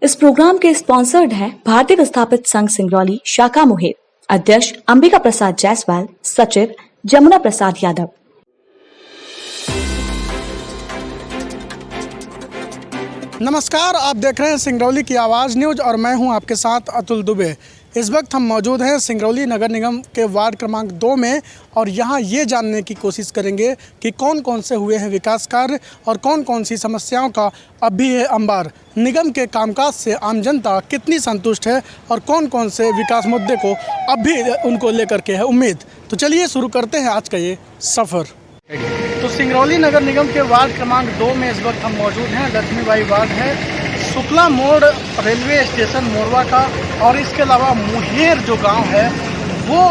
इस प्रोग्राम के स्पॉन्सर्ड है भारतीय विस्थापित संघ सिंगरौली शाखा मुहिर, अध्यक्ष अंबिका प्रसाद जायसवाल, सचिव जमुना प्रसाद यादव। नमस्कार, आप देख रहे हैं सिंगरौली की आवाज़ न्यूज और मैं हूं आपके साथ अतुल दुबे। इस वक्त हम मौजूद हैं सिंगरौली नगर निगम के वार्ड क्रमांक 2 में और यहां ये जानने की कोशिश करेंगे कि कौन कौन से हुए हैं विकास कार्य और कौन कौन सी समस्याओं का अब भी है अंबार। निगम के कामकाज से आम जनता कितनी संतुष्ट है और कौन कौन से विकास मुद्दे को अब भी उनको लेकर के है उम्मीद। तो चलिए शुरू करते हैं आज का ये सफ़र। तो सिंगरौली नगर निगम के वार्ड क्रमांक 2 में इस वक्त हम मौजूद हैं। लक्ष्मीबाई वार्ड है, शुक्ला मोड़ रेलवे स्टेशन मोरवा का, और इसके अलावा मुहेर जो गांव है वो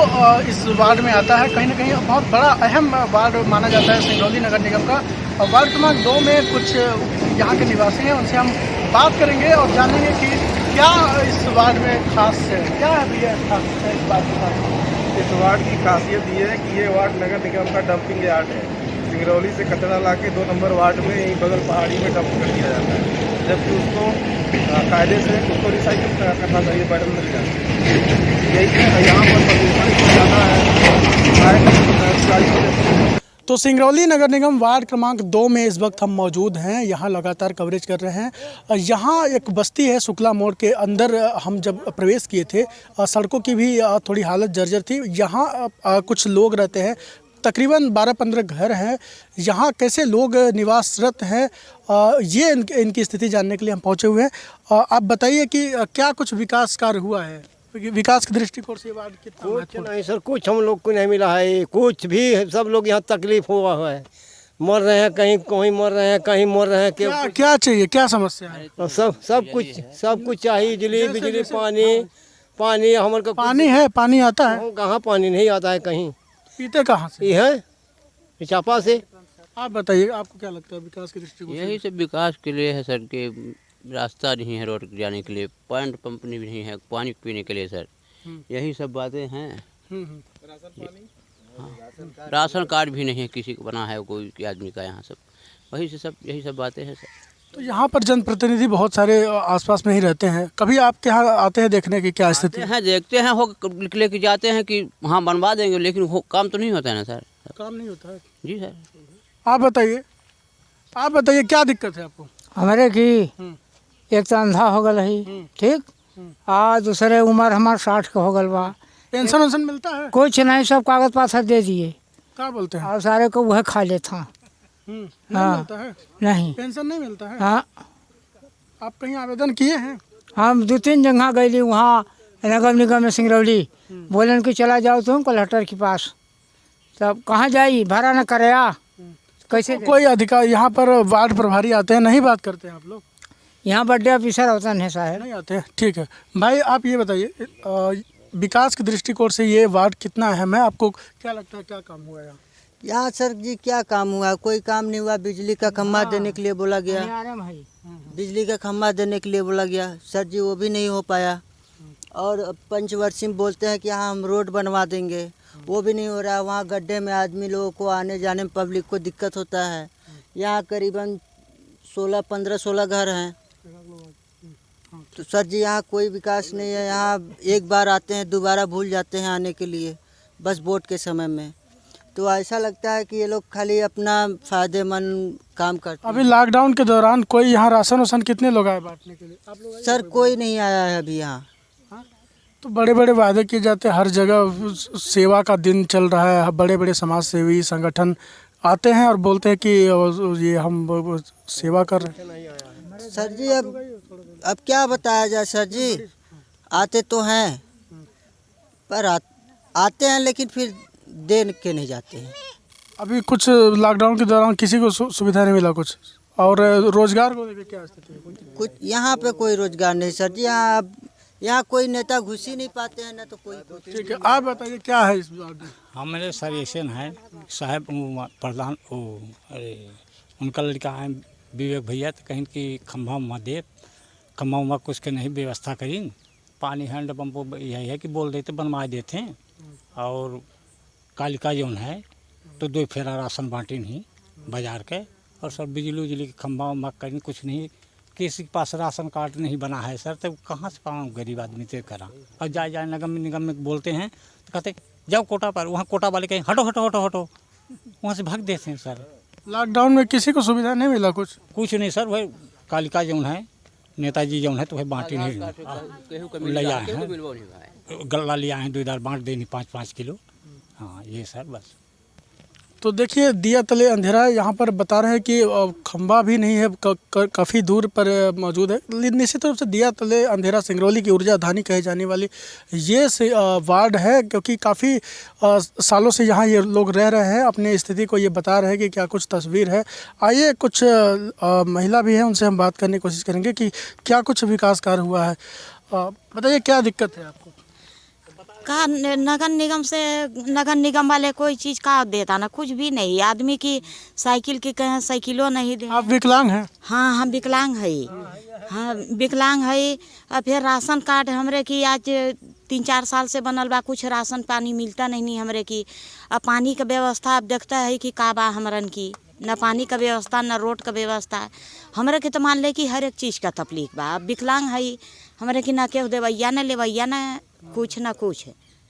इस वार्ड में आता है। कहीं ना कहीं बहुत बड़ा अहम वार्ड माना जाता है सिंगरौली नगर निगम का। और वार्ड क्रमांक 2 में कुछ यहाँ के निवासी हैं, उनसे हम बात करेंगे और जानेंगे कि क्या इस वार्ड में खास है, क्या है खास है इस वार्ड में। इस वार्ड की खासियत ये है कि ये वार्ड नगर निगम का डंपिंग यार्ड है। सिंगरौली से कचरा लाके 2 नंबर वार्ड में यहीं बगल पहाड़ी में डंप कर दिया जाता है, जबकि उसको कायदे से उसको रिसाइकिल करना चाहिए, बैटल मिल जाए। यही है, यहाँ पर प्रदूषण ज़्यादा है। तो सिंगरौली नगर निगम वार्ड क्रमांक 2 में इस वक्त हम मौजूद हैं। यहाँ लगातार कवरेज कर रहे हैं। यहाँ एक बस्ती है शुक्ला मोड़ के अंदर। हम जब प्रवेश किए थे सड़कों की भी थोड़ी हालत जर्जर थी। यहाँ कुछ लोग रहते हैं, तकरीबन 12-15 घर हैं। यहाँ कैसे लोग निवासरत हैं, ये इनकी स्थिति जानने के लिए हम पहुँचे हुए हैं। आप बताइए कि क्या कुछ विकास कार्य हुआ है विकास के दृष्टिकोण से वार्ड कितना? कुछ नहीं सर, कुछ हम लोग को नहीं मिला है, कुछ भी। सब लोग यहाँ तकलीफ हुआ है, मर रहे हैं, कहीं मर रहे हैं, कहीं मर रहे हैं। क्या चाहिए, क्या समस्या है? सब कुछ चाहिए। बिजली पानी हमारे को पानी है, पानी आता है? कहाँ पानी नहीं आता है, कहीं पीते कहाँ से? ये है चापा से। आप बताइए, आपको क्या लगता है विकास के दृष्टिकोण से? यही सब विकास के लिए है सर, के रास्ता नहीं है रोड जाने के लिए, पॉइंट पंप नहीं है पानी पीने के लिए सर। यही सब बातें हैं। राशन कार्ड भी नहीं है किसी को बना है, कोई आदमी का यहाँ सब। वही से सब यही सब बातें हैं सर। तो यहाँ पर जनप्रतिनिधि बहुत सारे आसपास में ही रहते हैं। कभी आपके यहाँ आते हैं देखने की क्या स्थिति है? देखते हैं, हो लेके जाते हैं कि हाँ बनवा देंगे, लेकिन काम तो नहीं होता है ना सर। काम नहीं होता है जी सर। आप बताइए क्या दिक्कत है आपको? हमारे की एक तो अंधा हो गल है, ठीक, आ दूसरे उम्र हमारे 60 के हो गल बा। पेंशन वेंशन मिलता है? कुछ नहीं, सब कागज पाथर दे दिए। क्या बोलते हैं? और सारे को वह खा लेता। नहीं मिलता है? नहीं, पेंशन नहीं मिलता है? हाँ। आप कहीं आवेदन किए हैं? हम 2-3 जगह गई वहाँ नगर निगम में सिंगरौली, बोलन कि चला जाओ तुम कलेक्टर के पास। तब कहाँ जाई, भाड़ा न करे कैसे? कोई अधिकारी यहाँ पर वार्ड प्रभारी आते हैं, नहीं बात करते हैं आप लोग? यहाँ बर्थडे ऑफिसर होता है साहब, नहीं आते हैं। ठीक है भाई, आप ये बताइए विकास के दृष्टिकोण से ये वार्ड कितना अहम है? आपको क्या लगता है, क्या काम हुआ यहाँ सर जी? क्या काम हुआ? कोई काम नहीं हुआ। बिजली का खम्भा देने के लिए बोला गया, बिजली का खम्भा देने के लिए बोला गया सर जी, वो भी नहीं हो पाया। और पंचवर्षीय बोलते हैं कि हाँ हम रोड बनवा देंगे, वो भी नहीं हो रहा। वहाँ गड्ढे में आदमी लोगों को आने जाने में पब्लिक को दिक्कत होता है। यहाँ करीबन 15-16 घर हैं। तो सर जी यहाँ कोई विकास नहीं है। यहाँ एक बार आते हैं, दोबारा भूल जाते हैं आने के लिए, बस वोट के समय में। तो ऐसा लगता है कि ये लोग खाली अपना फायदेमंद काम करते हैं। अभी लॉकडाउन के दौरान कोई यहाँ राशन वासन कितने लोग आए बांटने के लिए? आप लोग? सर कोई नहीं आया है अभी यहाँ। तो बड़े बड़े वादे किए जाते हैं, हर जगह सेवा का दिन चल रहा है, बड़े बड़े समाज सेवी संगठन आते हैं और बोलते हैं कि ये हम सेवा कर रहे हैं। सर जी अब क्या बताया जाए सर जी, आते तो हैं पर आते हैं लेकिन फिर दे के नहीं जाते हैं। अभी कुछ लॉकडाउन के दौरान किसी को सुविधा नहीं मिला कुछ, और रोजगार को लेकर क्या स्थिति है? कुछ यहाँ पे कोई रोजगार नहीं सर जी। यहाँ कोई नेता घुस ही नहीं पाते हैं ना, तो कोई। ठीक है, आप बताइए क्या है इस वार्ड में? हमारे सजेशन है साहब प्रधान अरे उनका लड़का है विवेक भैया, तो कहीं की खम्भा उम्मा दे, खम्भा उम्मा कुछ के नहीं व्यवस्था करी। पानी हैंड पंप यही है कि बोल देते बनवा देते हैं। और कालिका जौन है तो 2 फेरा राशन बांटी नहीं बाजार के, और सब बिजली उजली के खम्भा उम्मा कहीं कुछ नहीं किसी के पास राशन कार्ड नहीं बना है सर, तो कहाँ से पाऊँ गरीब आदमी से करा। और जाए नगम निगम में बोलते हैं तो कहते जाओ कोटा पर, वहाँ कोटा वाले कहें हटो हटो हटो हटो, वहाँ से भाग देते हैं सर। लॉकडाउन में किसी को सुविधा नहीं मिला कुछ नहीं सर, भाई कालिका जौन है नेताजी जौन है तो भाई बाँटी नहीं ले आए हैं, गल्ला ले आए हैं 2 इधर बाँट देनी 5-5 किलो। हाँ ये सर बस। तो देखिए दिया तले अंधेरा है, यहाँ पर बता रहे हैं कि खंभा भी नहीं है, काफ़ी दूर पर मौजूद है। निश्चित रूप से दिया तले अंधेरा सिंगरौली की ऊर्जा धानी कही जाने वाली ये वार्ड है, क्योंकि काफ़ी सालों से यहाँ ये लोग रह रहे हैं। अपनी स्थिति को ये बता रहे हैं कि क्या कुछ तस्वीर है। आइए कुछ महिला भी हैं, उनसे हम बात करने की कोशिश करेंगे कि क्या कुछ विकास कार्य हुआ है। बताइए क्या दिक्कत है आपको? का नगर निगम से, नगर निगम वाले कोई चीज़ का देता ना, कुछ भी नहीं। आदमी की साइकिल की कहें साइकिलों नहीं दे। आप विकलांग हैं? हाँ हम विकलांग है। हाँ विकलांग है। और फिर राशन कार्ड हमरे की आज 3-4 साल से बनल बा, कुछ राशन पानी मिलता नहीं हमरे की। अब पानी का व्यवस्था अब देखता है कि का बा हमरन की, न पानी का व्यवस्था न रोड का व्यवस्था। हमरे के तो मान ले कि हर एक चीज़ का तकलीफ बा। अब विकलांग है हमरे की, ना केहू देवैया न लेवैया न कुछ ना कुछ।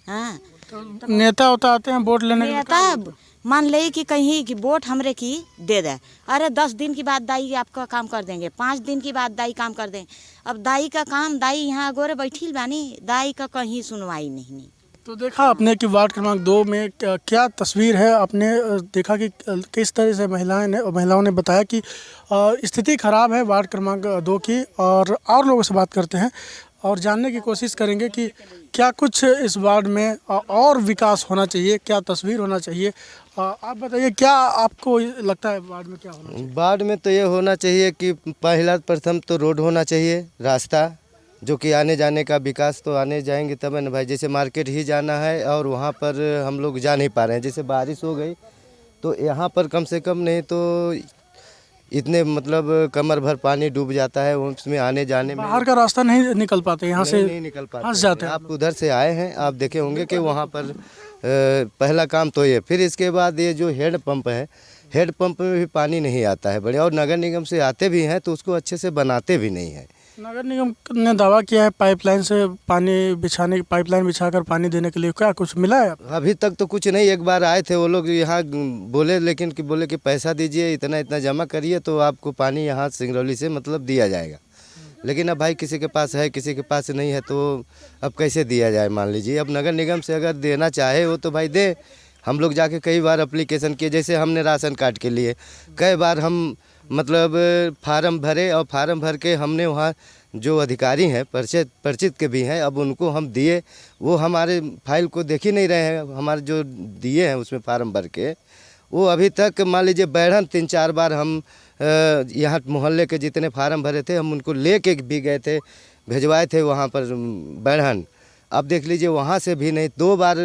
हाँ तो नेता उता आते हैं वोट लेने के लिए? नेता मान ले कि कहीं कि वोट हमरे की दे दे, अरे 10 दिन की बाद दाई आपका काम कर देंगे, 5 दिन की बाद दाई काम कर देंगे। अब दाई का काम, दाई यहाँ गोरे बैठी बानी, दाई का कहीं सुनवाई नहीं। तो देखा आपने कि वार्ड क्रमांक 2 में क्या तस्वीर है। आपने देखा कि किस तरह से महिलाओं ने बताया कि स्थिति खराब है वार्ड क्रमांक 2 की। और लोगों से बात करते हैं और जानने की कोशिश करेंगे कि क्या कुछ इस वार्ड में और विकास होना चाहिए, क्या तस्वीर होना चाहिए। आप बताइए क्या आपको लगता है वार्ड में क्या होना चाहिए? वार्ड में तो ये होना चाहिए कि पहला प्रथम तो रोड होना चाहिए, रास्ता जो कि आने जाने का विकास, तो आने जाएंगे तब है ना भाई। जैसे मार्केट ही जाना है और वहाँ पर हम लोग जा नहीं पा रहे हैं। जैसे बारिश हो गई तो यहाँ पर कम से कम नहीं तो इतने मतलब कमर भर पानी डूब जाता है, उसमें आने जाने में बाहर का रास्ता नहीं निकल पाते, यहाँ से नहीं निकल पाते, फंस जाते हैं। आप उधर से आए हैं, आप देखे होंगे कि वहाँ पर पहला काम तो ये, फिर इसके बाद ये जो हेड पंप है, हेड पंप में भी पानी नहीं आता है बड़े, और नगर निगम से आते भी हैं तो उसको अच्छे से बनाते भी नहीं हैं। नगर निगम ने दावा किया है पाइपलाइन से पानी बिछाने, पाइपलाइन बिछाकर पानी देने के लिए, क्या कुछ मिला है? अभी तक तो कुछ नहीं। एक बार आए थे वो लोग यहाँ बोले, लेकिन कि बोले कि पैसा दीजिए, इतना इतना जमा करिए तो आपको पानी यहाँ सिंगरौली से मतलब दिया जाएगा। लेकिन अब भाई किसी के पास है, किसी के पास नहीं है, तो अब कैसे दिया जाए मान लीजिए। अब नगर निगम से अगर देना चाहे वो तो भाई दे। हम लोग जाके कई बार एप्लीकेशन किए, जैसे हमने राशन कार्ड के लिए कई बार हम मतलब फार्म भरे, और फार्म भर के हमने वहाँ जो अधिकारी हैं परिचित के भी हैं, अब उनको हम दिए, वो हमारे फाइल को देख ही नहीं रहे हैं। हमारे जो दिए हैं उसमें फार्म भर के, वो अभी तक मान लीजिए बैठन 3-4 बार हम यहाँ मोहल्ले के जितने फार्म भरे थे हम उनको ले के भी गए थे, भिजवाए थे वहाँ पर बैठन। अब देख लीजिए वहाँ से भी नहीं, 2 बार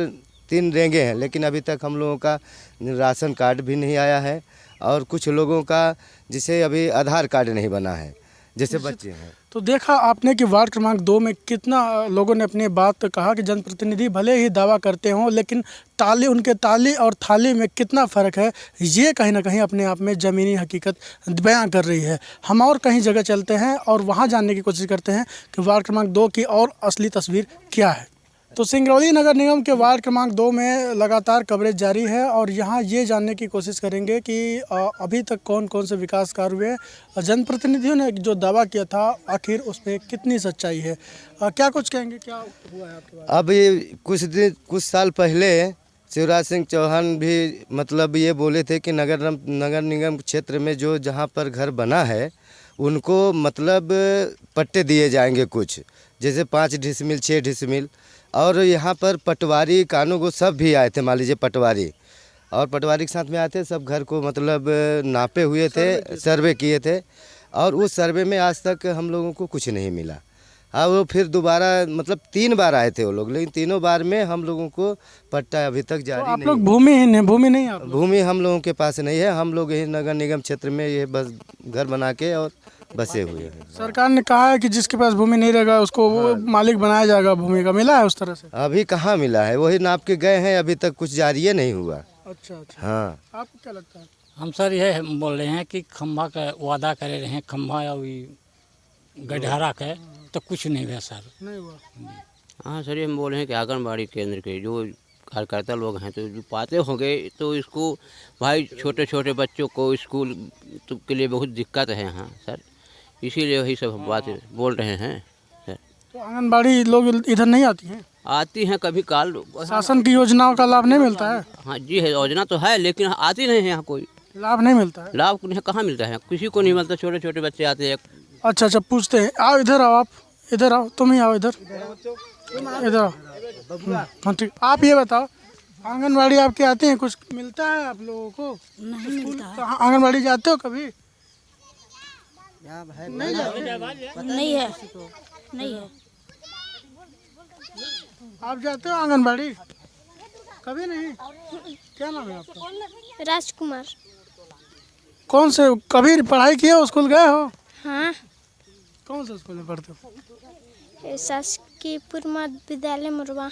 3 रेंगे हैं, लेकिन अभी तक हम लोगों का राशन कार्ड भी नहीं आया है। और कुछ लोगों का जिसे अभी आधार कार्ड नहीं बना है, जैसे बच्चे हैं। तो देखा आपने कि वार्ड क्रमांक 2 में कितना लोगों ने अपनी बात कहा कि जनप्रतिनिधि भले ही दावा करते हों, लेकिन उनके ताली और थाली में कितना फ़र्क है, ये कहीं ना कहीं अपने आप में ज़मीनी हकीकत बयां कर रही है। हम और कहीं जगह चलते हैं और वहां जानने की कोशिश करते हैं कि वार्ड क्रमांक 2 की और असली तस्वीर क्या है। तो सिंगरौली नगर निगम के वार्ड क्रमांक 2 में लगातार कवरेज जारी है और यहाँ ये जानने की कोशिश करेंगे कि अभी तक कौन कौन से विकास कार्य हुए, जनप्रतिनिधियों ने जो दावा किया था आखिर उसमें कितनी सच्चाई है। क्या कुछ कहेंगे, क्या हुआ है आपके पास? अब कुछ साल पहले शिवराज सिंह चौहान भी मतलब ये बोले थे कि नगर निगम क्षेत्र में जो जहाँ पर घर बना है उनको मतलब पट्टे दिए जाएंगे कुछ, जैसे 5 डिसमिल 6 डिसमिल। और यहाँ पर पटवारी कानून सब भी आए थे, मान लीजिए पटवारी, और पटवारी के साथ में आए थे, सब घर को मतलब नापे हुए थे, सर्वे किए थे, और उस सर्वे में आज तक हम लोगों को कुछ नहीं मिला। हाँ वो फिर दोबारा मतलब 3 बार आए थे वो लोग, लेकिन तीनों बार में हम लोगों को पट्टा अभी तक जारी नहीं। आप लोग भूमि नहीं आप? भूमि हम लोगों के पास नहीं है, हम लोग यही नगर निगम क्षेत्र में ये बस घर बना के और बसे हुए हैं। सरकार ने कहा है कि जिसके पास भूमि नहीं रहेगा उसको वो मालिक बनाया जाएगा भूमि का, मिला है उस तरह से? अभी कहाँ मिला है, वही नाप के गए हैं, अभी तक कुछ जारी नहीं हुआ। अच्छा। हाँ आपको क्या लगता है? हम सर ये बोल रहे हैं कि खम्भा का वादा करे रहे हैं, खम्भा गढ़ारा के तो कुछ नहीं हुआ सर। नहीं हुआ। हाँ सर, ये हम बोल रहे हैं कि आंगनबाड़ी केंद्र के जो कार्यकर्ता लोग हैं तो जो पाते होंगे तो इसको भाई छोटे छोटे बच्चों को स्कूल के लिए बहुत दिक्कत है यहाँ सर, इसीलिए वही सब हम बातें बोल रहे हैं सर। तो आंगनबाड़ी लोग इधर नहीं आती हैं? आती हैं कभी काल। शासन की योजनाओं का लाभ नहीं मिलता है? हाँ जी है, योजना तो है लेकिन आती नहीं है यहाँ, कोई लाभ नहीं मिलता है। लाभ कहाँ मिलता है, किसी को नहीं मिलता। छोटे छोटे बच्चे आते हैं। अच्छा अच्छा, पूछते हैं। आओ इधर आओ, आप इधर आओ, तुम ही आओ इधर, इधर आओ। हाँ ठीक, आप ये बताओ आंगनबाड़ी आपके आते हैं, कुछ मिलता है आप लोगों को? नहीं मिलता। कहाँ आंगनबाड़ी जाते हो कभी? नहीं नहीं है, नहीं है। आप जाते हो आंगनबाड़ी? कभी नहीं? क्या नाम है आपका? राजकुमार। कौन से, कभी पढ़ाई किए हो, स्कूल गए हो? हाँ, कौन से स्कूल में पढ़ते हो? शासकीय पूर्व मध्य विद्यालय मुरवा।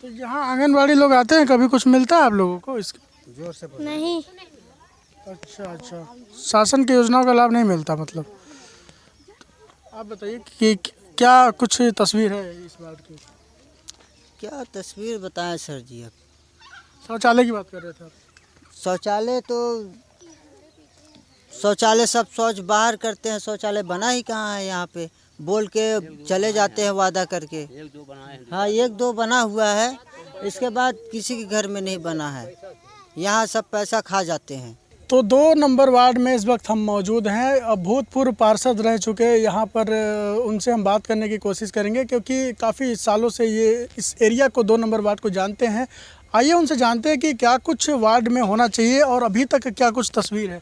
तो यहाँ आंगनबाड़ी लोग आते हैं, कभी कुछ मिलता है आप लोगों को इसके? जोर से नहीं, अच्छा अच्छा, शासन की योजनाओं का लाभ नहीं मिलता मतलब। आप बताइए कि क्या कुछ तस्वीर है इस बात की? क्या तस्वीर बताएं सर जी। अब शौचालय की बात कर रहे थे आप। शौचालय तो शौचालय सब शौच बाहर करते हैं, शौचालय बना ही कहाँ है यहाँ पे। बोल के चले जाते हैं वादा करके। एक दो बनाए। हाँ, एक दो बना हुआ है, इसके बाद किसी के घर में नहीं बना है। यहाँ सब पैसा खा जाते हैं। तो 2 नंबर वार्ड में इस वक्त हम मौजूद हैं। अब भूतपूर्व पार्षद रह चुके यहाँ पर, उनसे हम बात करने की कोशिश करेंगे क्योंकि काफ़ी सालों से ये इस एरिया को 2 नंबर वार्ड को जानते हैं। आइए उनसे जानते हैं कि क्या कुछ वार्ड में होना चाहिए और अभी तक क्या कुछ तस्वीर है।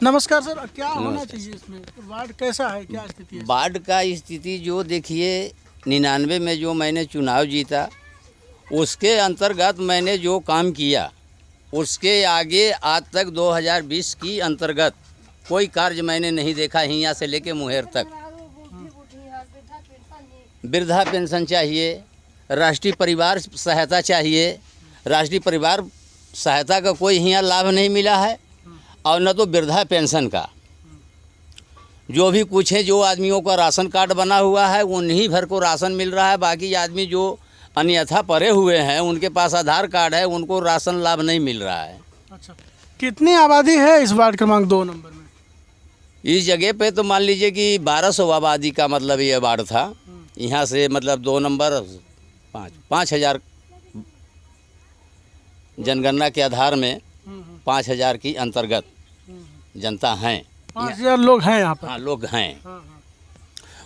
नमस्कार सर, क्या होना चाहिए इसमें? वार्ड कैसा है, क्या स्थिति है? वार्ड का स्थिति जो देखिए, 99 में जो मैंने चुनाव जीता उसके अंतर्गत मैंने जो काम किया, उसके आगे आज तक 2020 की अंतर्गत कोई कार्य मैंने नहीं देखा। हिया से लेके मुहैर तक वृद्धा पेंशन चाहिए, राष्ट्रीय परिवार सहायता चाहिए। राष्ट्रीय परिवार सहायता का कोई हिया लाभ नहीं मिला है और न तो वृद्धा पेंशन का। जो भी कुछ है, जो आदमियों का राशन कार्ड बना हुआ है उन्हीं भर को राशन मिल रहा है। बाकी आदमी जो अन्यथा परे हुए हैं, उनके पास आधार कार्ड है, उनको राशन लाभ नहीं मिल रहा है। अच्छा, कितनी आबादी है इस वार्ड क्रमांक 2 नंबर में? इस जगह पे तो मान लीजिए कि 1200 आबादी का मतलब ये वार्ड था। यहाँ से मतलब 2 नंबर 5,000 जनगणना के आधार में 5,000 की अंतर्गत जनता हैं। 5,000 लोग हैं यहाँ पर? हाँ, लोग हैं।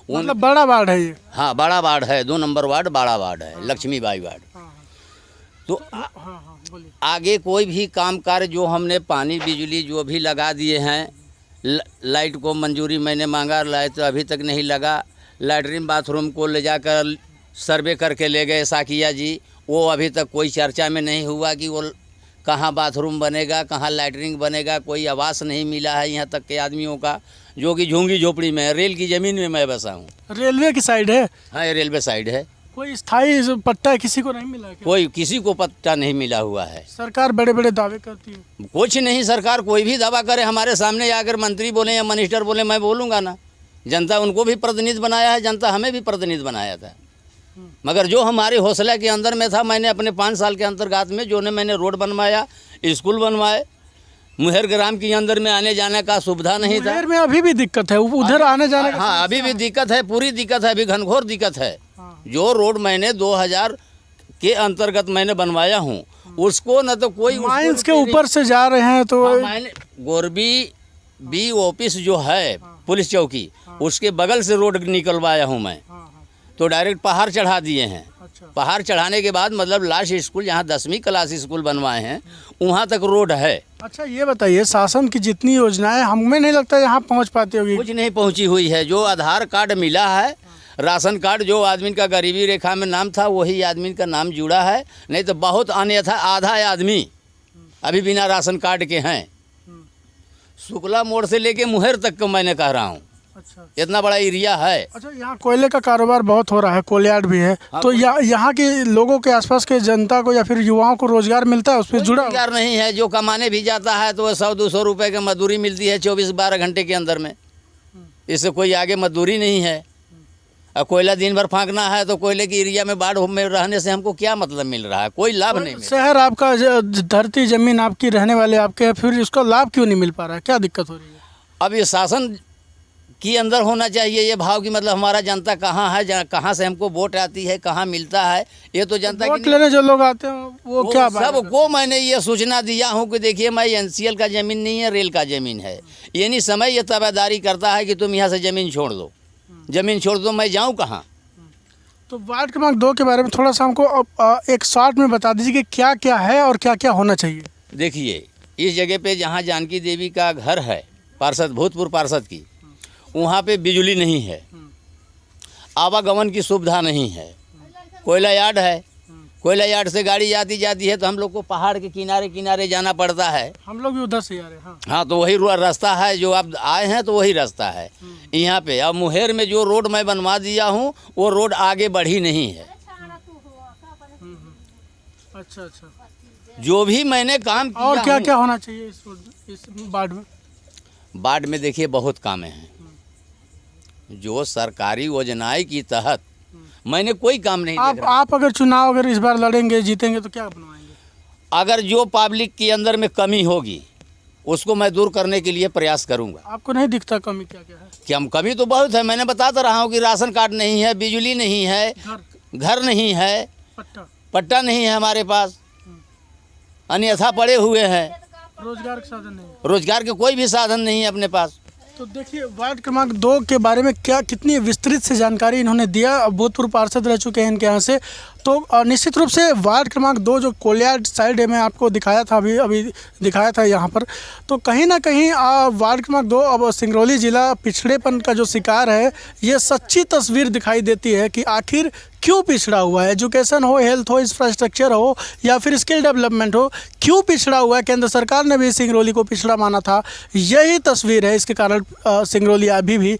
मतलब बड़ा वार्ड है ये? हाँ, बड़ा वार्ड है। 2 नंबर वार्ड बड़ा वार्ड है, लक्ष्मीबाई वार्ड। तो आगे कोई भी काम कार्य जो हमने पानी बिजली जो भी लगा दिए हैं, लाइट को मंजूरी मैंने मांगा, लाइट तो अभी तक नहीं लगा। लैट्रिन बाथरूम को ले जाकर सर्वे करके ले गए साकिया जी, वो अभी तक कोई चर्चा में नहीं हुआ कि वो कहाँ बाथरूम बनेगा, कहाँ लैट्रिन बनेगा। कोई आवास नहीं मिला है यहाँ तक के आदमियों का, जो कि झुंगी झोपड़ी में है। रेल की ज़मीन में मैं बसा हूँ। रेलवे की साइड है? हाँ, ये रेलवे साइड है। कोई स्थायी पट्टा किसी को नहीं मिला क्या? कोई किसी को पट्टा नहीं मिला हुआ है। सरकार बड़े बड़े दावे करती है। कुछ नहीं, सरकार कोई भी दावा करे हमारे सामने आकर मंत्री बोले या मिनिस्टर बोले, मैं बोलूँगा ना। जनता उनको भी प्रतिनिधि बनाया है, जनता हमें भी प्रतिनिधि बनाया था। मगर जो हमारे हौसला के अंदर में था, मैंने अपने 5 साल के अंतर्गत में जो ने मैंने रोड बनवाया, स्कूल बनवाए। मुहैर ग्राम के अंदर में आने जाने का सुविधा नहीं था। मुहैर में अभी भी दिक्कत है, उधर आने जाने का? हाँ, अभी भी दिक्कत है, पूरी दिक्कत है, अभी घनघोर दिक्कत है। जो रोड मैंने 2000 के अंतर्गत मैंने बनवाया हूँ, उसको न तो कोई माइंस के ऊपर से जा रहे हैं तो गोरबी बी ऑफिस जो है पुलिस चौकी, उसके बगल से रोड निकलवाया हूँ मैं। तो डायरेक्ट पहाड़ चढ़ा दिए हैं। पहाड़ चढ़ाने के बाद मतलब लास्ट स्कूल जहाँ 10वीं क्लास स्कूल बनवाए हैं, वहाँ तक रोड है। अच्छा, ये बताइए, शासन की जितनी योजनाएं, हमें नहीं लगता यहाँ पहुँच पाती होगी? कुछ नहीं पहुँची हुई है। जो आधार कार्ड मिला है, राशन कार्ड, जो आदमी का गरीबी रेखा में नाम था वही आदमी का नाम जुड़ा है, नहीं तो बहुत अन्यथा आधा आदमी अभी बिना राशन कार्ड के हैं। शुक्ला मोड़ से लेके मुहैर तक का मैंने कह रहा हूँ। अच्छा, इतना बड़ा एरिया है। अच्छा, यहाँ कोयले का कारोबार बहुत हो रहा है, कोयलाड भी है। तो यहाँ के लोगों के आसपास के जनता को या फिर युवाओं को रोजगार मिलता है? उस पर जुड़ा रोजगार नहीं है। जो कमाने भी जाता है तो 100-200 रुपए की मजदूरी मिलती है 24-12 घंटे के अंदर में। इससे कोई आगे मजदूरी नहीं है। अब कोयला दिन भर फाँकना है तो कोयले की एरिया में बाढ़ में रहने से हमको क्या मतलब मिल रहा है? कोई लाभ नहीं मिल शहर आपका, धरती जमीन आपकी, रहने वाले आपके, फिर इसका लाभ क्यों नहीं मिल पा रहा है? क्या दिक्कत हो रही है? अब ये शासन के अंदर होना चाहिए ये भाव कि मतलब हमारा जनता कहाँ है, कहाँ से हमको वोट आती है, कहाँ मिलता है, ये तो जनता वोट लेने जो लोग आते हैं वो क्या बात है? सबको मैंने ये सूचना दिया हूँ कि देखिए मैं एनसीएल का ज़मीन नहीं है, रेल का ज़मीन है, ये नहीं समय ये तबादारी करता है कि तुम यहाँ से ज़मीन छोड़ दो, ज़मीन छोड़ दो, मैं जाऊँ कहाँ? तो वार्ड क्रमांक 2 के बारे में थोड़ा सा हमको एक शॉर्ट में बता दीजिए कि क्या क्या है और क्या क्या होना चाहिए। देखिए इस जगह पे जहाँ जानकी देवी का घर है, पार्षद, भूतपूर्व पार्षद की, वहाँ पे बिजली नहीं है, आवागमन की सुविधा नहीं है, कोयला यार्ड है, कोयला यार्ड से गाड़ी जाती है तो हम लोग को पहाड़ के किनारे किनारे जाना पड़ता है। हम लोग भी उधर से आ रहे हैं। हाँ, तो वही रास्ता है जो आप आए हैं, तो वही रास्ता है यहाँ पे। अब मुहेर में जो रोड मैं बनवा दिया हूँ वो रोड आगे बढ़ी नहीं है। अच्छा, जो भी मैंने काम किया और क्या क्या होना चाहिए इस वार्ड में? वार्ड में देखिए बहुत कामें हैं जो सरकारी योजनाएं की तहत मैंने कोई काम नहीं देख रहा। आप अगर चुनाव अगर इस बार लड़ेंगे, जीतेंगे तो क्या बनवाएंगे? अगर जो पब्लिक के अंदर में कमी होगी उसको मैं दूर करने के लिए प्रयास करूंगा। आपको नहीं दिखता कमी क्या क्या है? क्या कमी तो बहुत है, मैंने बताता रहा हूँ कि राशन कार्ड नहीं है, बिजली नहीं है, घर नहीं है, पट्टा नहीं है हमारे पास, अन्यथा पड़े हुए हैं, रोजगार के साधन नहीं, रोजगार के कोई भी साधन नहीं है अपने पास। तो देखिए वार्ड क्रमांक 2 के बारे में क्या कितनी विस्तृत से जानकारी इन्होंने दिया। भूतपूर्व पार्षद रह चुके हैं इनके यहाँ से। तो निश्चित रूप से वार्ड क्रमांक 2 जो कोलियाड साइड है, मैं आपको दिखाया था, अभी दिखाया था यहाँ पर, तो कहीं ना कहीं वार्ड क्रमांक 2 अब सिंगरौली ज़िला पिछड़ेपन का जो शिकार है, ये सच्ची तस्वीर दिखाई देती है कि आखिर क्यों पिछड़ा हुआ है। एजुकेशन हो, हेल्थ हो, इंफ्रास्ट्रक्चर हो या फिर स्किल डेवलपमेंट हो, क्यों पिछड़ा हुआ है? केंद्र सरकार ने भी सिंगरौली को पिछड़ा माना था, यही तस्वीर है। इसके कारण सिंगरौली अभी भी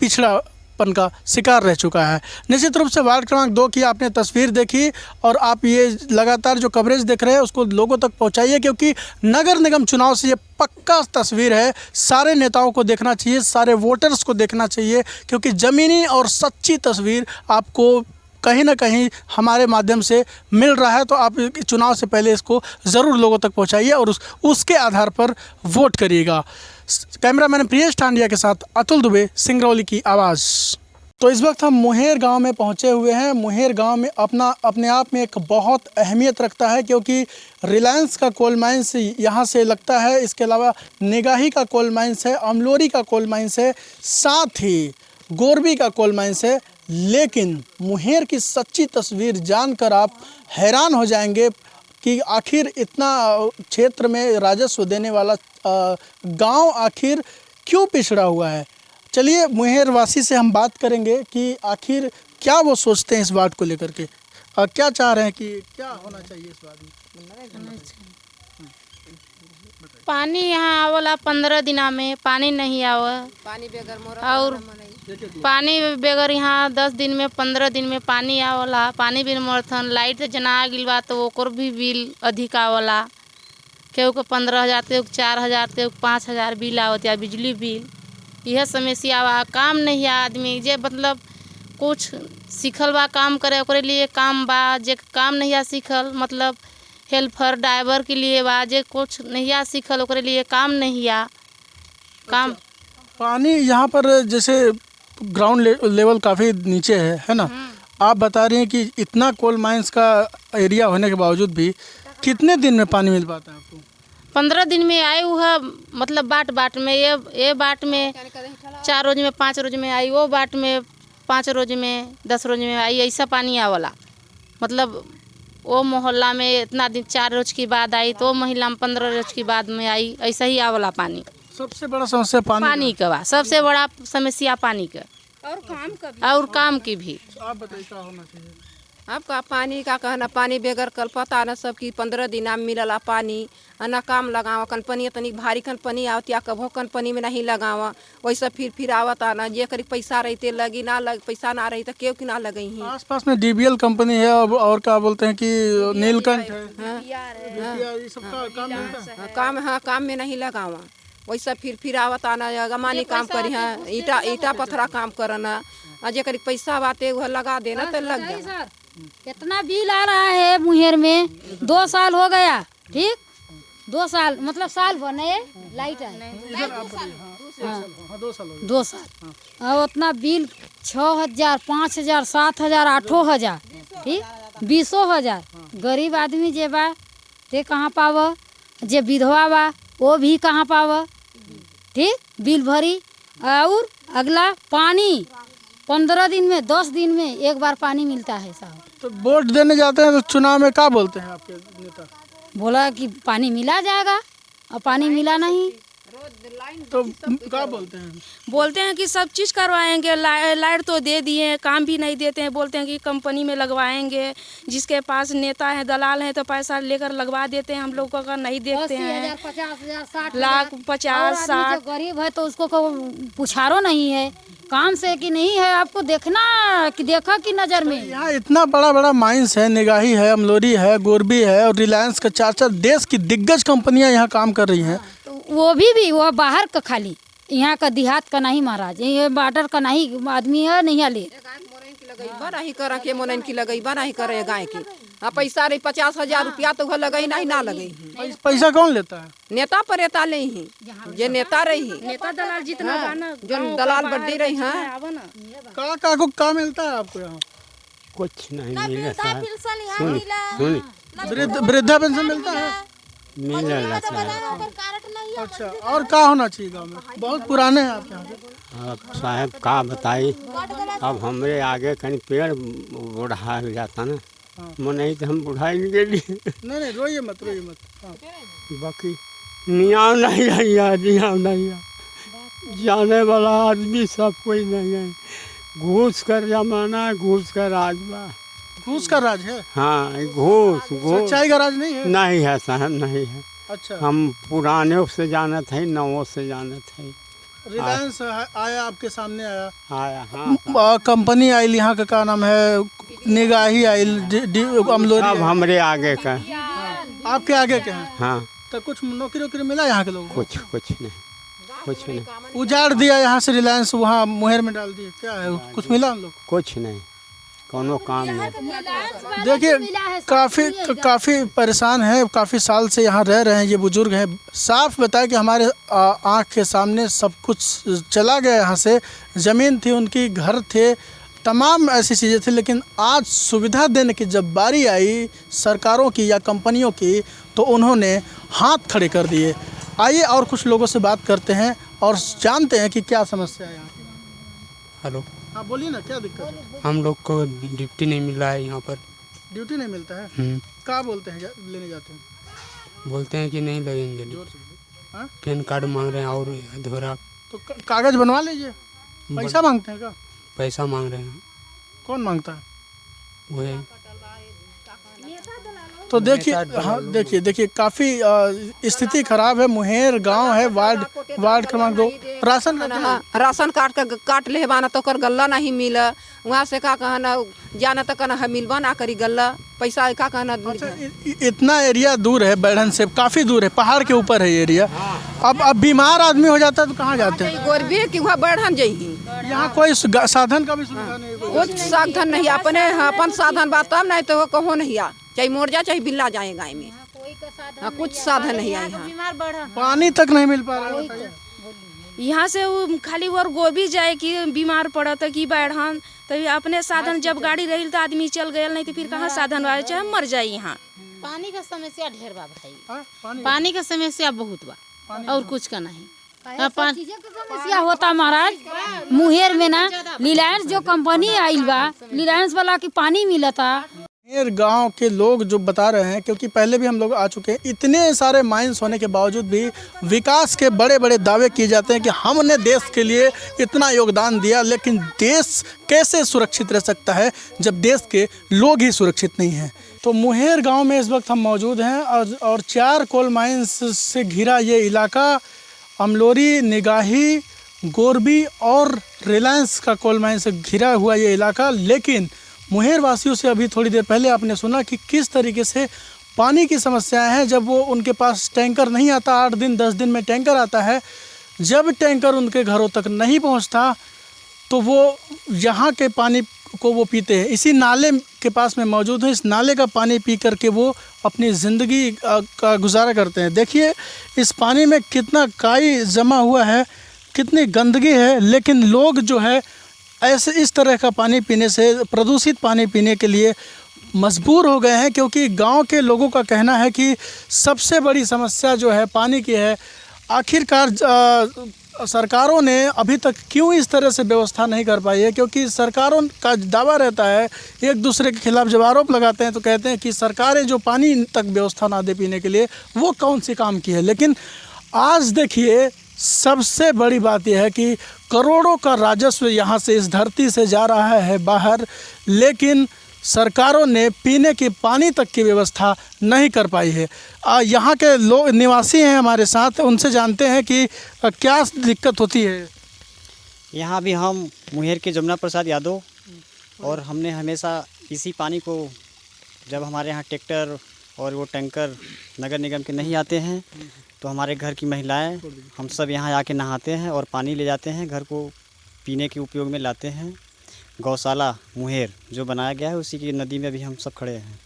पिछड़ापन का शिकार रह चुका है। निश्चित रूप से वार्ड क्रमांक 2 की आपने तस्वीर देखी और आप ये लगातार जो कवरेज देख रहे हैं उसको लोगों तक पहुंचाइए, क्योंकि नगर निगम चुनाव से ये पक्का तस्वीर है। सारे नेताओं को देखना चाहिए, सारे वोटर्स को देखना चाहिए, क्योंकि ज़मीनी और सच्ची तस्वीर आपको कहीं ना कहीं हमारे माध्यम से मिल रहा है। तो आप चुनाव से पहले इसको ज़रूर लोगों तक पहुंचाइए और उसके आधार पर वोट करिएगा। कैमरामैन प्रियेश टांडिया के साथ अतुल दुबे, सिंगरौली की आवाज़। तो इस वक्त हम मुहेर गांव में पहुंचे हुए हैं। मुहेर गांव में अपने आप में एक बहुत अहमियत रखता है, क्योंकि रिलायंस का कोल माइंस यहाँ से लगता है, इसके अलावा निगाही का कोल माइंस है, अमलोरी का कोल माइंस है, साथ ही गोरबी का कोल माइंस है। लेकिन मुहेर की सच्ची तस्वीर जानकर आप हैरान हो जाएंगे कि आखिर इतना क्षेत्र में राजस्व देने वाला गांव आखिर क्यों पिछड़ा हुआ है। चलिए मुहेर वासी से हम बात करेंगे कि आखिर क्या वो सोचते हैं इस वार्ड को लेकर के, क्या चाह रहे हैं कि क्या होना चाहिए इस वार्ड में। पानी यहाँ आवला 15 दिना में पानी नहीं आवा, और पानी बेगर यहाँ 10 दिन में 15 दिन में पानी आवला। पानी बिल मरथन, लाइट जना गिल बा तो ओकर भी बिल अधिक आवला। केहू को 15,000, केहू 4,000, केहू 5,000 बिल आवत या बिजली बिल। यह समस्या बा। काम नहीं है आदमी जे मतलब कुछ सीखल बा काम करे ओकरे लिए काम बा, जे काम नहीं आ सीखल मतलब हेल्पर ड्राइवर के लिए बा, जे कुछ नहीं आ सीखल ओकरे लिए काम नहीं आ काम। पानी यहाँ पर जैसे ग्राउंड लेवल काफ़ी नीचे है ना। आप बता रही हैं कि इतना कोल माइंस का एरिया होने के बावजूद भी कितने दिन में पानी मिल पाता है आपको? 15 दिन में आई हुआ, मतलब बाट में ये बाट में 4 रोज में 5 रोज में आई, वो बाट में 5 रोज में 10 रोज में आई, ऐसा पानी आवला। मतलब वो मोहल्ला में इतना दिन 4 रोज के बाद आई, तो महिला में 15 रोज के बाद में आई, ऐसा ही आवला पानी। सबसे बड़ा समस्या पानी का बा, सबसे बड़ा समस्या पानी का और काम की भी। आप बताइए क्या होना चाहिए? आपका पानी का कहना, पानी बेगर कल पता न सब की 15 दिन मिलला पानी ना काम लगावा। कंपनी इतनी भारी कंपनी आवती, कभो कंपनी में नहीं लगावा, वैसा फिर आवत आना। जे करी पैसा रहते लगी, ना लग पैसा ना रही तो केव की ना लगई ही। आसपास में डीबीएल कंपनी है और क्या बोलते हैं कि नीलकंठ है, ये सब काम हाँ काम में नहीं लगावा। वैसा फिर आवत आना, गमानी काम करी है, ईटा पत्थरा काम करना, अजय करी पैसा बाते वह लगा देना तो लग जाए। कितना बिल आ रहा है मुंगेर में, 2 साल हो गया, ठीक 2 साल मतलब साल बने लाइट है, 2 साल और उतना बिल 6,000 5,000 7,000 8,000 ठीक 20,000। गरीब आदमी जे बा ते कहाँ पाव, जे विधवा बा वो भी कहाँ पाव, ठीक बिल भरी। और अगला पानी 15 दिन में 10 दिन में एक बार पानी मिलता है साहब। तो वोट देने जाते हैं तो चुनाव में क्या बोलते हैं आपके नेता? बोला कि पानी मिला जाएगा और पानी मिला नहीं तो क्या बोलते हैं? बोलते हैं कि सब चीज़ करवाएंगे, लाइट तो दे दिए, काम भी नहीं देते हैं। बोलते हैं कि कंपनी में लगवाएंगे, जिसके पास नेता है दलाल है तो पैसा लेकर लगवा देते हैं, हम लोग को नहीं देखते हैं। 50,000 60 लाख 50 60 गरीब है तो उसको पुछारो नहीं है काम से कि नहीं है, आपको देखना कि देखा कि नज़र में। यहाँ इतना बड़ा बड़ा माइंस है, निगाही है, अमलोरी है, गोरबी है और रिलायंस का 4 देश की दिग्गज कंपनियाँ यहाँ काम कर रही हैं। वो भी वो बाहर का खाली, यहाँ का देहात का नहीं महाराज, ये बॉर्डर का नहीं आदमी है नहीं ले नहीं कर के मोनन की लगई नहीं करे गाय की पैसा रही 50,000 रुपया तो लगई नहीं ना लगई। पैसा कौन लेता है? नेता पर नेता ले ही जे नेता रही नेता दलाल जितना जो दलाल बढ़ती रही है। का को का मिलता है आपको यहाँ? कुछ नहीं मिलता है। वृद्धा पेंशन मिलता है? अच्छा, और क्या होना चाहिए गाँव में? बहुत पुराने हैं आप यहाँ के। अब साहब का बताई, अब हमरे आगे कहीं पेड़ बूढ़ा हो जाता ना, वो नहीं तो हम बुढ़ाई के लिए नहीं रोइए मत रोइए मत। हाँ। बाकी नियाव नहीं है यार, नियाव नहीं है, जाने वाला आदमी सब कोई नहीं है। घूस कर जमाना, घूस का राज बा। घूस का राज है? हाँ घूस सच्चाई का राज नहीं है? नहीं है साहब, नहीं है। अच्छा, हम पुराने से जानत है, नवों से जानत है। रिलायंस आया आपके सामने आया? आया हाँ। कंपनी आई यहाँ का क्या नाम है, निगाही आई, अमलोरी अब हमरे आगे का। आपके आगे के हैं? हाँ। तो कुछ नौकरी मिला यहाँ के लोगों को? कुछ नहीं, कुछ नहीं। उजाड़ दिया यहाँ से रिलायंस, वहाँ मुंगेर में डाल दिया, क्या है कुछ मिला हम लोग? कुछ नहीं, कोनो काम नहीं। देखिए काफ़ी परेशान है, काफ़ी साल से यहाँ रह रहे हैं, ये बुजुर्ग हैं। साफ बताया कि हमारे आँख के सामने सब कुछ चला गया यहाँ से, ज़मीन थी उनकी, घर थे, तमाम ऐसी चीज़ें थी। लेकिन आज सुविधा देने की जब बारी आई सरकारों की या कंपनियों की तो उन्होंने हाथ खड़े कर दिए। आइए और कुछ लोगों से बात करते हैं और जानते हैं कि क्या समस्या है यहाँ की। हेलो, हाँ बोलिए ना, क्या दिक्कत है? हम लोग को ड्यूटी नहीं मिल रहा है यहाँ पर। ड्यूटी नहीं मिलता है? क्या बोलते हैं लेने जाते हैं? बोलते हैं कि नहीं लगेंगे, पैन कार्ड मांग रहे हैं और अधूरा। तो कागज बनवा लीजिए। पैसा मांगते हैं क्या? पैसा मांग रहे हैं। कौन मांगता है? वही। तो देखिए, हाँ देखिए काफ़ी स्थिति खराब है। मुंगेर गांव है, वार्ड क्रमांक 2। राशन काट ले बाना तो कर गल्ला नहीं मिला, वहाँ से का कहना जाना तो कहना मिलवा ना करी गल्ला, पैसा का कहना। इतना एरिया दूर है, बैढ़न से काफ़ी दूर है, पहाड़ के ऊपर है ये एरिया। अब बीमार आदमी हो जाता है तो कहाँ जाते हैं? गोरबी कि वहाँ बैढ़न जाइए, यहाँ कोई साधन का भी सुविधा नहीं? कुछ साधन नहीं, अपने अपन साधन बात तब नहीं तो कहो नहीं आ, चाहे मोर जा चाहे बिल्ला जाए गाय में, कुछ साधन नहीं है यहाँ। पानी तक नहीं मिल पा रहा है यहाँ से। वो खाली वो गोभी जाए कि बीमार पड़त कि बैठन, तो अपने साधन जब गाड़ी रही तो आदमी चल गया, नहीं तो फिर कहाँ साधन रहे, चाहे मर जाए। यहाँ पानी का समस्या ढेर बा भाई, पानी का समस्या बहुत बा और कुछ का नहीं। समस्या होता महाराज मुंगेर में ना, रिलायंस जो कंपनी आई बा, रिलायंस वाला की पानी मिला था। मुंगेर गांव के लोग जो बता रहे हैं, क्योंकि पहले भी हम लोग आ चुके हैं, इतने सारे माइंस होने के बावजूद भी विकास के बड़े बड़े दावे किए जाते हैं कि हमने देश के लिए इतना योगदान दिया, लेकिन देश कैसे सुरक्षित रह सकता है जब देश के लोग ही सुरक्षित नहीं हैं। तो मुंगेर गांव में इस वक्त हम मौजूद हैं और 4 कोल माइंस से घिरा ये इलाका, अमलोरी, निगाही, गोरबी और रिलायंस का कोल माइन से घिरा हुआ ये इलाका। लेकिन मुंगेर वासियों से अभी थोड़ी देर पहले आपने सुना कि किस तरीके से पानी की समस्याएं हैं। जब वो उनके पास टैंकर नहीं आता, 8 दिन 10 दिन में टैंकर आता है, जब टैंकर उनके घरों तक नहीं पहुंचता तो वो यहाँ के पानी को वो पीते हैं। इसी नाले के पास में मौजूद हूँ, इस नाले का पानी पी करके वो अपनी ज़िंदगी का गुजारा करते हैं। देखिए इस पानी में कितना काई जमा हुआ है, कितनी गंदगी है, लेकिन लोग जो है ऐसे इस तरह का पानी पीने से, प्रदूषित पानी पीने के लिए मजबूर हो गए हैं, क्योंकि गांव के लोगों का कहना है कि सबसे बड़ी समस्या जो है पानी की है। आखिरकार सरकारों ने अभी तक क्यों इस तरह से व्यवस्था नहीं कर पाई है, क्योंकि सरकारों का दावा रहता है, एक दूसरे के खिलाफ जब आरोप लगाते हैं तो कहते हैं कि सरकारें जो पानी तक व्यवस्था ना दे पीने के लिए वो कौन सी काम की है। लेकिन आज देखिए सबसे बड़ी बात यह है कि करोड़ों का राजस्व यहाँ से, इस धरती से जा रहा है बाहर, लेकिन सरकारों ने पीने के पानी तक की व्यवस्था नहीं कर पाई है। यहाँ के लोग निवासी हैं हमारे साथ, उनसे जानते हैं कि क्या दिक्कत होती है। यहाँ भी हम मुंगेर के जमुना प्रसाद यादव, और हमने हमेशा इसी पानी को, जब हमारे यहाँ ट्रैक्टर और वो टैंकर नगर निगम के नहीं आते हैं तो हमारे घर की महिलाएं, हम सब यहाँ आके नहाते हैं और पानी ले जाते हैं, घर को पीने के उपयोग में लाते हैं। गौशाला मुंगेर जो बनाया गया है उसी की नदी में भी हम सब खड़े हैं।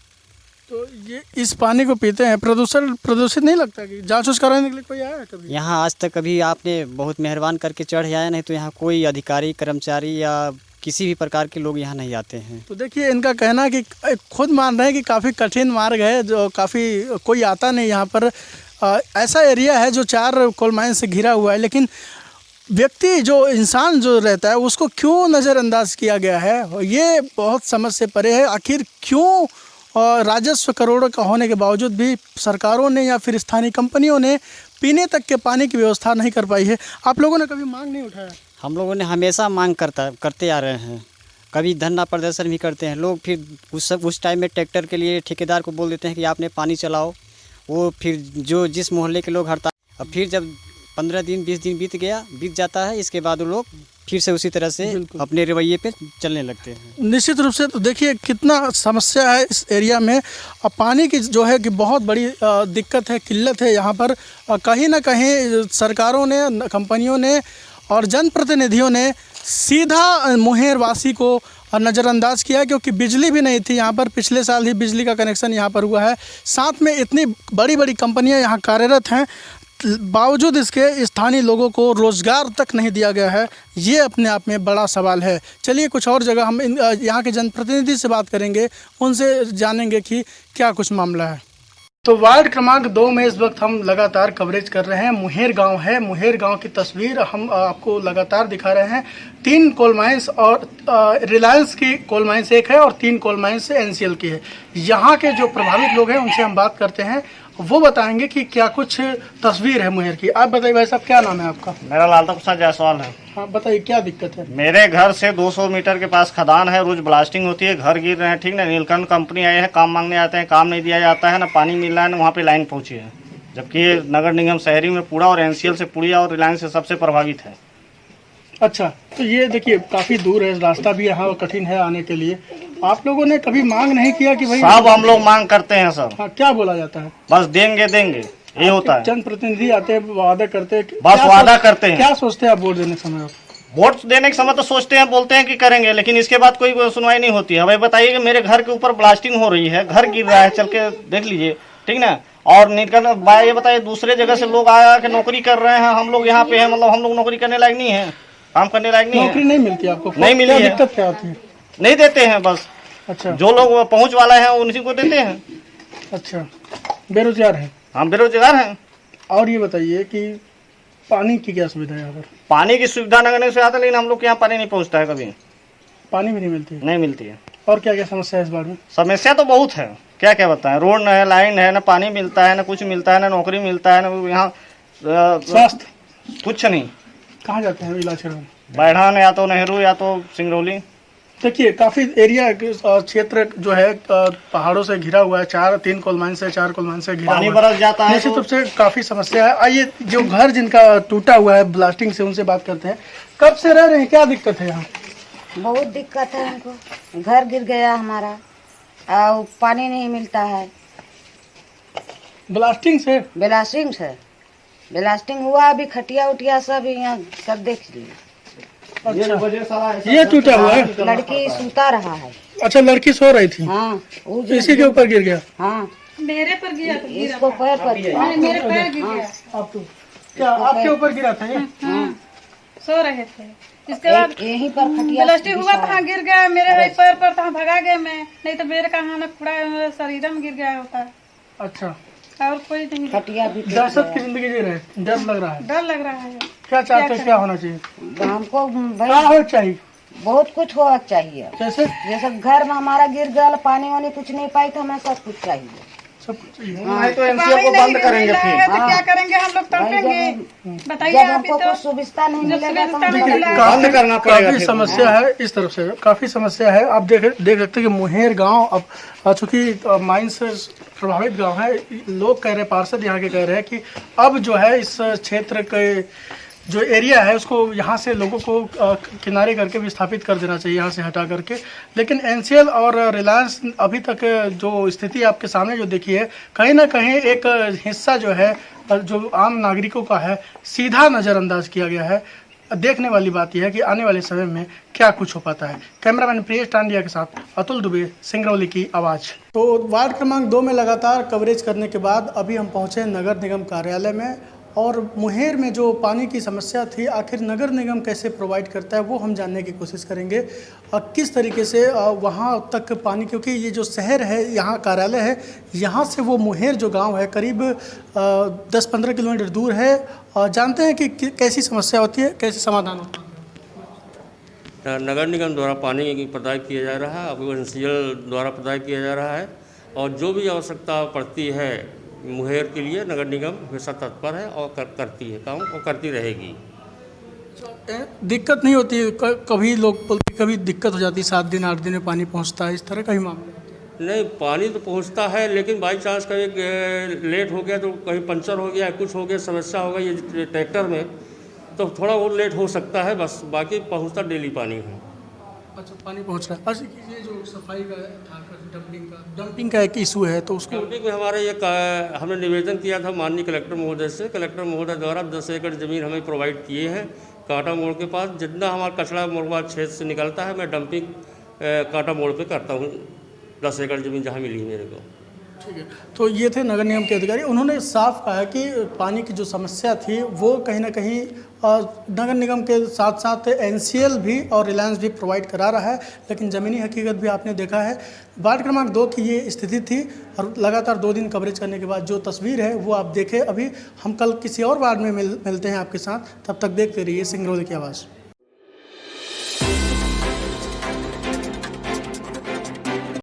तो ये इस पानी को पीते हैं, प्रदूषित नहीं लगता कि जांच उच कराने के लिए कोई आया है कभी? यहाँ आज तक कभी आपने बहुत मेहरबान करके चढ़ आया, नहीं तो यहाँ कोई अधिकारी, कर्मचारी या किसी भी प्रकार के लोग यहाँ नहीं आते हैं। तो देखिए इनका कहना है कि खुद मान रहे हैं कि काफ़ी कठिन मार्ग है, जो काफ़ी कोई आता नहीं यहाँ पर। ऐसा एरिया है जो 4 कोल माइन से घिरा हुआ है, लेकिन व्यक्ति जो इंसान जो रहता है उसको क्यों नज़रअंदाज किया गया है, ये बहुत समझ से परे है। आखिर क्यों राजस्व करोड़ों का होने के बावजूद भी सरकारों ने या फिर स्थानीय कंपनियों ने पीने तक के पानी की व्यवस्था नहीं कर पाई है। आप लोगों ने कभी मांग नहीं उठाया? हम लोगों ने हमेशा मांग करते आ रहे हैं, कभी धरना प्रदर्शन भी करते हैं। लोग फिर उस टाइम में ट्रैक्टर के लिए ठेकेदार को बोल देते हैं कि आपने पानी चलाओ, वो फिर जो जिस मोहल्ले के लोग हड़ताल, अब फिर जब 15 दिन 20 दिन बीत जाता है, इसके बाद वो लोग फिर से उसी तरह से अपने रवैये पे चलने लगते हैं। निश्चित रूप से। तो देखिए कितना समस्या है इस एरिया में। अब पानी की जो है कि बहुत बड़ी दिक्कत है, किल्लत है यहाँ पर। कहीं ना कहीं सरकारों ने, कंपनियों ने और जनप्रतिनिधियों ने सीधा मुंगेर वासी को नज़रअंदाज किया, क्योंकि बिजली भी नहीं थी यहाँ पर। पिछले साल ही बिजली का कनेक्शन यहाँ पर हुआ है, साथ में इतनी बड़ी बड़ी कंपनियाँ यहाँ कार्यरत हैं, बावजूद इसके स्थानीय लोगों को रोज़गार तक नहीं दिया गया है। ये अपने आप में बड़ा सवाल है। चलिए कुछ और जगह हम यहाँ के जनप्रतिनिधि से बात करेंगे, उनसे जानेंगे कि क्या कुछ मामला है। तो वार्ड क्रमांक 2 में इस वक्त हम लगातार कवरेज कर रहे हैं। मुंगेर गांव है, मुंगेर गांव की तस्वीर हम आपको लगातार दिखा रहे हैं। 3 कोल माइंस और रिलायंस की कोल माइंस एक है और 3 कोल माइंस एनसीएल की है। यहाँ के जो प्रभावित लोग हैं उनसे हम बात करते हैं, वो बताएंगे कि क्या कुछ तस्वीर है मुंगेर की। आप बताइए भाई साहब, क्या नाम है आपका? मेरा लालता प्रसाद जायसवाल है। हाँ बताइए क्या दिक्कत है? मेरे घर से 200 मीटर के पास खदान है, रोज ब्लास्टिंग होती है, घर गिर रहे हैं, ठीक ना। नीलकंठ कंपनी आए हैं, काम मांगने आते हैं, काम नहीं दिया जाता है, ना पानी मिल रहा है, ना वहाँ पे लाइन पहुँची है। जबकि नगर निगम शहरी में पूरा और एनसीएल से पुड़िया और रिलायंस से सबसे प्रभावित है। अच्छा, तो ये देखिए काफ़ी दूर है, रास्ता भी यहाँ कठिन है आने के लिए। आप लोगों ने कभी मांग नहीं किया कि भाई? सब हम लोग मांग करते हैं सर। हाँ, क्या बोला जाता है? बस देंगे देंगे, ये होता है। जनप्रतिनिधि आते हैं, वादा करते हैं, बस वादा करते हैं। क्या सोचते हैं आप वोट देने के समय? वोट देने के समय तो सोचते हैं, बोलते हैं कि करेंगे, लेकिन इसके बाद कोई सुनवाई नहीं होती है। भाई बताइए कि मेरे घर के ऊपर ब्लास्टिंग हो रही है, घर गिर रहा है, चल के देख लीजिए, ठीक ना। और निकल ये बताइए दूसरे जगह से लोग आया के नौकरी कर रहे हैं, हम लोग यहाँ पे हैं, मतलब हम लोग नौकरी करने लायक नहीं है, काम करने लायक नहीं है। नौकरी नहीं मिलती आपको? नहीं मिली है। दिक्कत क्या होती है? नहीं देते हैं बस। अच्छा, जो लोग पहुँच वाला है उन्हीं को देते हैं। अच्छा, बेरोजगार है? हाँ बेरोजगार हैं। और ये बताइए कि पानी की क्या सुविधा है यहाँ पर? पानी की सुविधा नगर से आता है, लेकिन हम लोग के यहाँ पानी नहीं पहुँचता है, कभी पानी भी नहीं मिलती? नहीं मिलती है। और क्या क्या समस्या है इस बार में? समस्या तो बहुत है, क्या क्या बताएं। रोड न है, लाइन है, ना पानी मिलता है, ना कुछ मिलता है, ना नौकरी मिलता है, ना यहाँ स्वास्थ्य कुछ नहीं। कहाँ जाते हैं इलाज करवाने? बैठान या तो नेहरू या तो सिंगरौली। देखिए काफ़ी एरिया क्षेत्र जो है पहाड़ों से घिरा हुआ है। 3 कोल माइन से 4 कोल माइन से घिरा पानी बरस जाता है, निश्चित रूप से काफ़ी समस्या है। आइए जो घर जिनका टूटा हुआ है ब्लास्टिंग से, उनसे बात करते हैं। कब से रह रहे हैं, क्या दिक्कत है यहाँ? बहुत दिक्कत है हमको, घर गिर गया हमारा और पानी नहीं मिलता है। ब्लास्टिंग से? ब्लास्टिंग हुआ, अभी खटिया उटिया सब यहाँ सब देख लिए। ये टूटा हुआ है। लड़की सूता रहा है। अच्छा, लड़की सो रही थी। हाँ, इसी के ऊपर गिर गया। हाँ, मेरे पर गिरा तो इसको पैर पर मेरे पैर गिर गया। आपको क्या आपके ऊपर गिरा था ये? सो रहे थे, इसके बाद यहीं पर खटिया प्लास्टिक हुआ था, गिर गया मेरे पैर पर था, भगा गया मैं, नहीं तो मेरे कहाँ न खुड़ा मेरे शरीर में गिर गया होता। अच्छा, और कोई नहीं। खटिया भी दहशत की जिंदगी जी रहे, डर लग रहा है। डर लग रहा है। क्या चाहते हैं, क्या होना चाहिए? हमको क्या हो चाहिए? बहुत कुछ होना चाहिए। जैसे जैसे घर में हमारा गिर गया, पानी वानी कुछ नहीं पाई तो हमें सब कुछ चाहिए। सब कुछ चाहिए। नहीं तो एमसीओ को बंद करेंगे फिर। तो क्या करेंगे हम लोग, तड़पेंगे। बताइए जब आप हमको तो कुछ सुविधा नहीं मिलेगा तो देखिए, काफी समस्या है। इस तरफ से काफी समस्या है। आप देख सकते हैं कि मुहेर गांव अब चूंकि माइन से प्रभावित गांव है, लोग कह रहे हैं, पार्षद यहाँ के कह रहे हैं कि अब जो है इस क्षेत्र के जो एरिया है उसको यहाँ से लोगों को किनारे करके विस्थापित कर देना चाहिए, यहाँ से हटा करके। लेकिन एनसीएल और रिलायंस अभी तक जो स्थिति आपके सामने जो देखी है, कहीं ना कहीं एक हिस्सा जो है जो आम नागरिकों का है सीधा नज़रअंदाज किया गया है। देखने वाली बात यह है कि आने वाले समय में क्या कुछ हो पाता है। कैमरामैन प्रियेश टांडिया के साथ अतुल दुबे, सिंगरौली की आवाज़। तो वार्ड क्रमांक 2 में लगातार कवरेज करने के बाद अभी हम पहुँचे नगर निगम कार्यालय में, और मुहेर में जो पानी की समस्या थी आखिर नगर निगम कैसे प्रोवाइड करता है वो हम जानने की कोशिश करेंगे। और किस तरीके से वहाँ तक पानी, क्योंकि ये जो शहर है, यहाँ कार्यालय है, यहाँ से वो मुहेर जो गांव है करीब 10-15 किलोमीटर दूर है। और जानते हैं कि कैसी समस्या होती है, कैसे समाधान होता है। नगर निगम द्वारा पानी की प्रदाय किया जा रहा है, अब एनसीएल द्वारा प्रदाय किया जा रहा है, और जो भी आवश्यकता पड़ती है मुहेर के लिए नगर निगम हमेशा तत्पर है और करती है काम और करती रहेगी। दिक्कत नहीं होती है? कभी लोग बोलते कभी दिक्कत हो जाती है, 7 दिन 8 दिन में पानी पहुंचता है, इस तरह का ही मामला? नहीं, पानी तो पहुंचता है, लेकिन बाई चांस कभी लेट हो गया तो कहीं पंचर हो गया, कुछ हो गया, समस्या हो गई ये ट्रैक्टर में, तो थोड़ा और लेट हो सकता है, बस बाकी पहुंचता डेली पानी है। अच्छा, पानी पहुंच रहा है। अच्छा, ये जो सफाई का था, डंपिंग का एक इशू है, तो उसको डंपिंग में हमारे ये हमने निवेदन किया था माननीय कलेक्टर महोदय से। कलेक्टर महोदय द्वारा 10 एकड़ ज़मीन हमें प्रोवाइड किए हैं कांटा मोड़ के पास। जितना हमारा कचरा मोड़वा क्षेत्र से निकलता है, मैं डंपिंग कांटा मोड़ पे करता हूँ। 10 एकड़ ज़मीन जहाँ मिली है मेरे को। ठीक है, तो ये थे नगर निगम के अधिकारी। उन्होंने साफ कहा कि पानी की जो समस्या थी वो कहीं ना कहीं नगर निगम के साथ साथ एनसीएल भी और रिलायंस भी प्रोवाइड करा रहा है, लेकिन ज़मीनी हकीकत भी आपने देखा है। वार्ड क्रमांक 2 की ये स्थिति थी, और लगातार 2 दिन कवरेज करने के बाद जो तस्वीर है वो आप देखें। अभी हम कल किसी और वार्ड में मिलते हैं आपके साथ, तब तक देखते रहिए सिंगरौली की आवाज़।